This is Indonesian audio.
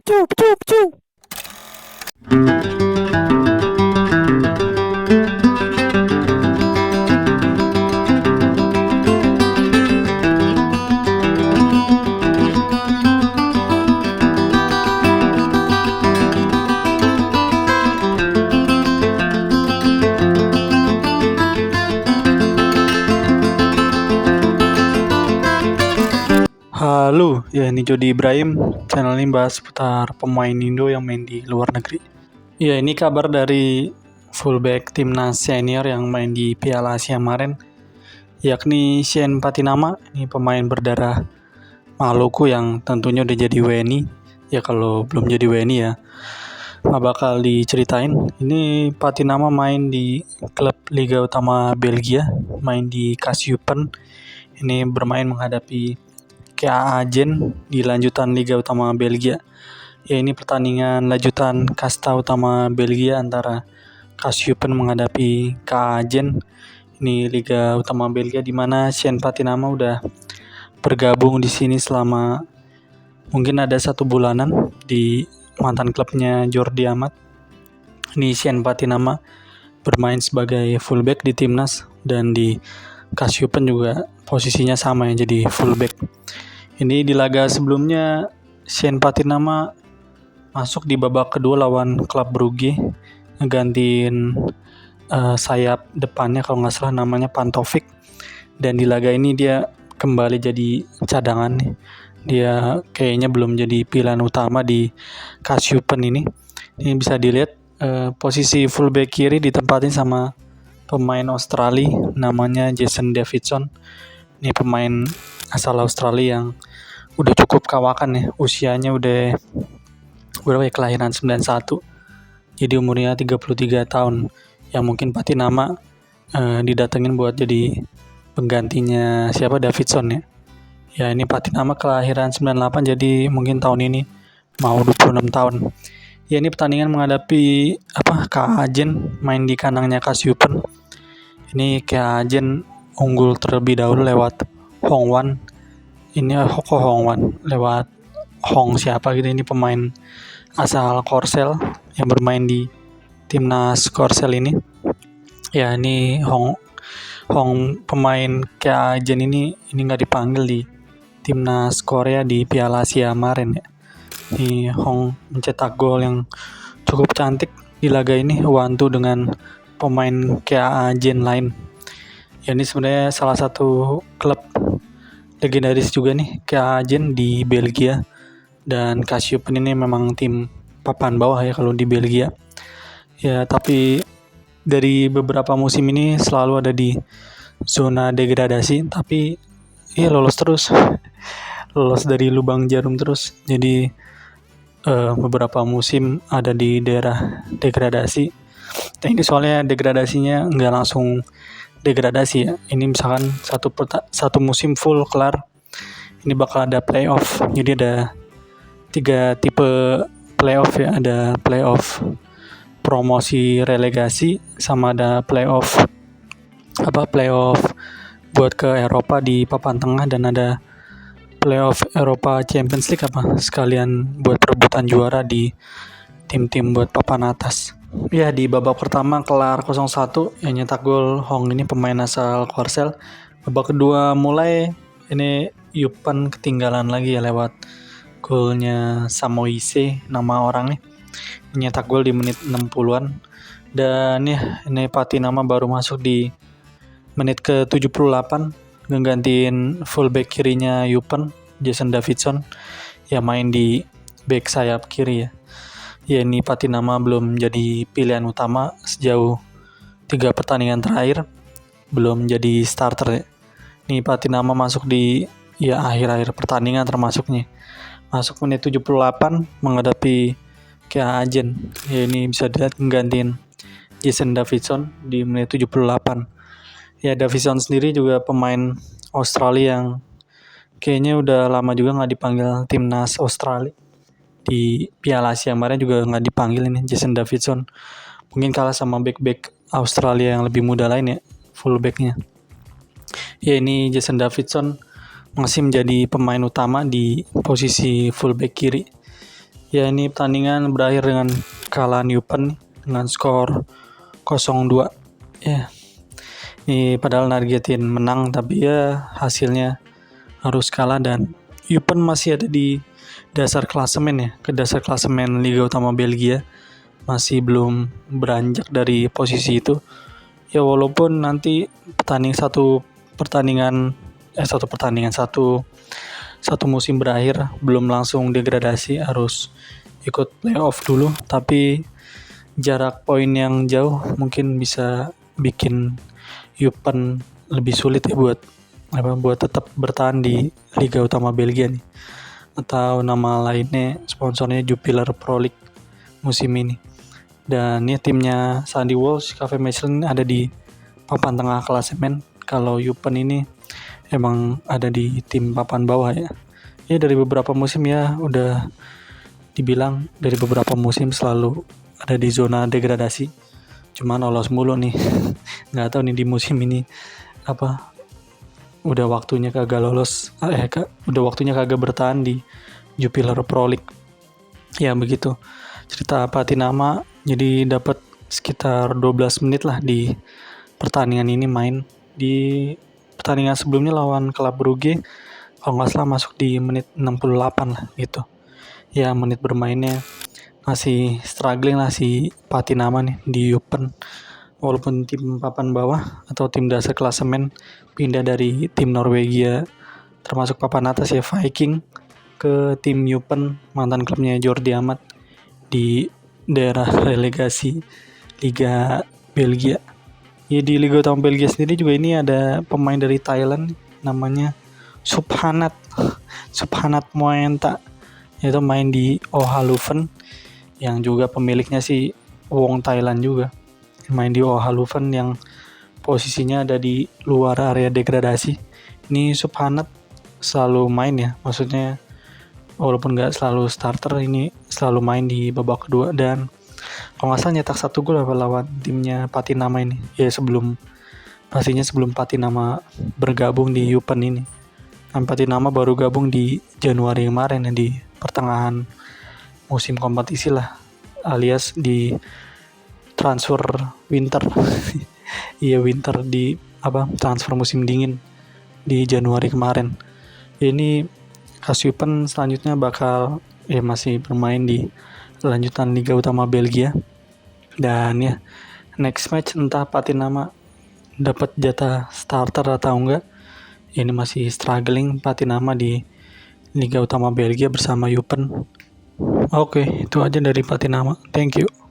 Cup, cup, cup. Halo, ya ini Jody Ibrahim. Channel ini bahas seputar pemain Indo yang main di luar negeri. Ya ini kabar dari fullback timnas senior yang main di Piala Asia kemarin, yakni Shane Patinama. Ini pemain berdarah Maluku yang tentunya udah jadi WNI. Ya kalau belum jadi WNI ya nggak bakal diceritain. Ini Patinama main di klub Liga Utama Belgia, main di Kassiupen. Ini bermain menghadapi KA Agen di lanjutan Liga Utama Belgia. Ya ini pertandingan lanjutan kasta utama Belgia antara Kassiupen menghadapi KA Agen. Ini Liga Utama Belgia di mana Shane Patinama udah bergabung di sini selama mungkin ada 1 bulanan di mantan klubnya Jordi Amat. Ini Shane Patinama bermain sebagai fullback di timnas dan di Kassiupen juga posisinya sama ya, jadi fullback. Ini di laga sebelumnya Shane Patinama masuk di babak kedua lawan klub Brugge, ngegantiin sayap depannya kalau nggak salah namanya Pantovic. Dan di laga ini dia kembali jadi cadangan nih. Dia kayaknya belum jadi pilihan utama di Kassiupen ini. Ini bisa dilihat posisi fullback kiri ditempatin sama pemain Australia namanya Jason Davidson. Ini pemain asal Australia yang udah cukup kawakan ya, usianya udah berapa ya, kelahiran 91. Jadi umurnya 33 tahun. Yang mungkin Patinama didatengin buat jadi penggantinya siapa, Davidson ya. Ya ini Patinama kelahiran 98, jadi mungkin tahun ini mau 26 tahun. Ya ini pertandingan menghadapi KA Agen, main di kandangnya Kassiupen. Ini KA Agen unggul terlebih dahulu lewat Hong Wan. Ini Hong Wan lewat Hong siapa gitu. Ini pemain asal Korsel yang bermain di timnas Korsel ini. Ya ini Hong pemain KA Agen ini nggak dipanggil di timnas Korea di Piala Asia kemarin ya. Ini Hong mencetak gol yang cukup cantik di laga ini, one-two dengan pemain KA Agen lain. Ya ini sebenarnya salah satu klub legendaris juga nih, KA Agen di Belgia. Dan Kassiupen ini memang tim papan bawah ya kalau di Belgia. Ya tapi dari beberapa musim ini selalu ada di zona degradasi, tapi ya lolos terus. Lolos dari lubang jarum terus. Jadi beberapa musim ada di daerah degradasi. Nah ini soalnya degradasinya nggak langsung degradasi ya. Ini misalkan satu musim full kelar, ini bakal ada playoff. Jadi ada 3 tipe playoff ya. Ada playoff promosi relegasi, sama ada playoff buat ke Eropa di papan tengah, dan ada playoff Eropa Champions League sekalian buat perebutan juara di tim-tim buat papan atas. Ya di babak pertama kelar 0-1, yang nyetak gol Hong ini pemain asal Korsel. Babak kedua mulai ini Yupan ketinggalan lagi ya lewat golnya Samoise, nama orangnya. Nyetak gol di menit 60-an. Dan ya ini Patinama baru masuk di menit ke 78 ngegantiin fullback kirinya Yupan, Jason Davidson, yang main di back sayap kiri ya. Ya ini Patinama belum jadi pilihan utama sejauh 3 pertandingan terakhir, belum jadi starter ya. Ini Patinama masuk di akhir-akhir pertandingan termasuknya. Masuk menit 78 menghadapi KA Agen. Ya ini bisa dilihat menggantiin Jason Davidson di menit 78. Ya Davidson sendiri juga pemain Australia yang kayaknya udah lama juga nggak dipanggil timnas Australia. Di Piala Asia kemarin juga nggak dipanggil ini Jason Davidson. Mungkin kalah sama back Australia yang lebih muda lain ya, fullbacknya. Ya ini Jason Davidson masih menjadi pemain utama di posisi fullback kiri. Ya, ini pertandingan berakhir dengan kekalahan Eupen dengan skor 0-2. Ya, ini padahal nargetin menang tapi ya hasilnya harus kalah dan Eupen masih ada di dasar klasemen ya, ke dasar klasemen Liga Utama Belgia. Masih belum beranjak dari posisi itu. Ya walaupun nanti satu musim berakhir belum langsung degradasi, harus ikut playoff dulu, tapi jarak poin yang jauh mungkin bisa bikin Eupen lebih sulit ya buat tetap bertahan di Liga Utama Belgia nih. Atau nama lainnya sponsornya Jupiler Pro League musim ini. Dan ya timnya Sandy Walsh, Cafe Michelin ada di papan tengah klasemen. Kalau Eupen ini emang ada di tim papan bawah ya. Ya dari beberapa musim ya udah dibilang dari beberapa musim selalu ada di zona degradasi. Cuman lolos mulu nih. Nggak tahu nih di musim ini apa udah waktunya kagak lolos. Udah waktunya kagak bertahan di Jupiler Pro League. Ya begitu. Cerita Patinama, jadi dapat sekitar 12 menit lah di pertandingan ini main. Di pertandingan sebelumnya lawan Club Brugge kalau nggak salah masuk di menit 68 lah gitu. Ya menit bermainnya masih struggling lah si Patinama nih di Eupen. Walaupun tim papan bawah atau tim dasar klasemen pindah dari tim Norwegia termasuk papan atas ya Viking ke tim Eupen, mantan klubnya Jordi Amat di daerah relegasi Liga Belgia. Ya di Liga Utama Belgia sendiri juga ini ada pemain dari Thailand namanya Subhanat Moenta, itu main di OH Leuven yang juga pemiliknya si Wong Thailand juga, main di OH Leuven yang posisinya ada di luar area degradasi. Ini Subhanat selalu main ya, maksudnya walaupun nggak selalu starter, ini selalu main di babak kedua dan kalau nggak salah nyetak 1 gol lawan timnya Patinama ini ya sebelum Patinama bergabung di Eupen ini. Patinama baru gabung di Januari kemarin ya, di pertengahan musim kompetisi lah, alias di transfer winter. Iya winter di transfer musim dingin di Januari kemarin. Ini Eupen selanjutnya bakal masih bermain di lanjutan Liga Utama Belgia. Dan ya next match entah Patinama dapat jatah starter atau enggak. Ini masih struggling Patinama di Liga Utama Belgia bersama Eupen. Oke, itu aja dari Patinama. Thank you.